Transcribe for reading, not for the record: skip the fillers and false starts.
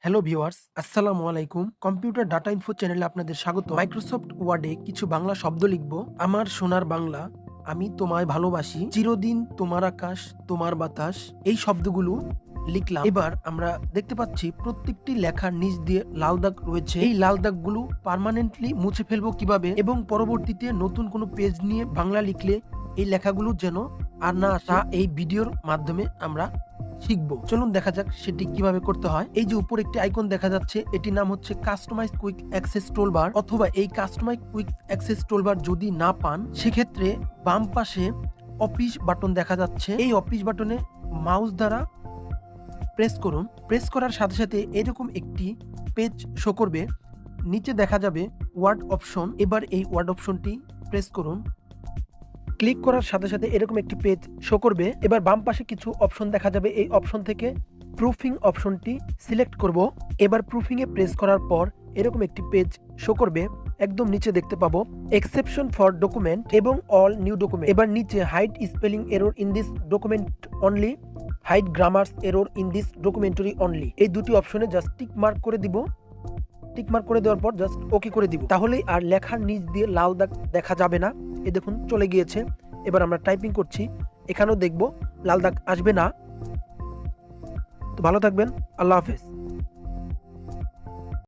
Hello viewers, আসসালামু আলাইকুম। Computer data info চ্যানেলে আপনাদের স্বাগত। মাইক্রোসফট ওয়ার্ডে কিছু বাংলা শব্দ লিখব। আমার সোনার বাংলা, আমি তোমায় ভালোবাসি, চিরদিন তোমার আকাশ, তোমার বাতাস। এই শব্দগুলো লিখলাম। এবার আমরা দেখতে পাচ্ছি প্রত্যেকটি লেখার নিচ দিয়ে লাল দাগ রয়েছে। এই লাল দাগগুলো পার্মানেন্টলি মুছে ফেলবো কিভাবে এবং পরবর্তীতে নতুন কোনো পেজ নিয়ে বাংলা লিখলে এই লেখাগুলো যেন আর না আসা, এই ভিডিওর মাধ্যমে আমরা শিখবো। চলুন দেখা যাক সেটি কিভাবে করতে হয়। এই যে উপর একটি আইকন দেখা যাচ্ছে, এটির নাম হচ্ছে কাস্টমাইজ কুইক অ্যাক্সেস টুলবার, অথবা এই কাস্টমাইজ কুইক অ্যাক্সেস টুলবার যদি না পান সেক্ষেত্রে বাম পাশে অফিস বাটন দেখা যাচ্ছে। এই অফিস বাটনে মাউস দ্বারা প্রেস করুন। প্রেস করার সাথে সাথে এরকম একটি পেজ শো করবে। নিচে দেখা যাবে ওয়ার্ড অপশন। এবার এই ওয়ার্ড অপশনটি প্রেস করুন। ক্লিক করার সাথে সাথে এরকম একটি পেজ শো করবে। এবার বাম পাশে কিছু অপশন দেখা যাবে। এই অপশন থেকে প্রুফিং অপশনটি সিলেক্ট করব। এবার প্রুফিং এ প্রেস করার পর এরকম একটি পেজ শো করবে। একদম নিচে দেখতে পাবো এক্সেপশন ফর ডকুমেন্ট এবং অল নিউ ডকুমেন্ট। এবার নিচে hide spelling error in this document only, hide grammars error in this documentary only. এই দুটি অপশনে জাস্ট টিক মার্ক করে দিব। টিক মার্ক করে দেওয়ার পর জাস্ট ওকে করে দিব। তাহলেই আর লেখার নিচ দিয়ে লাল দাগ দেখা যাবে না। এই দেখুন চলে গিয়েছে। এবার আমরা টাইপিং করছি, এখানেও দেখব লাল দাগ আসবে না। তো ভালো থাকবেন, আল্লাহ হাফেজ।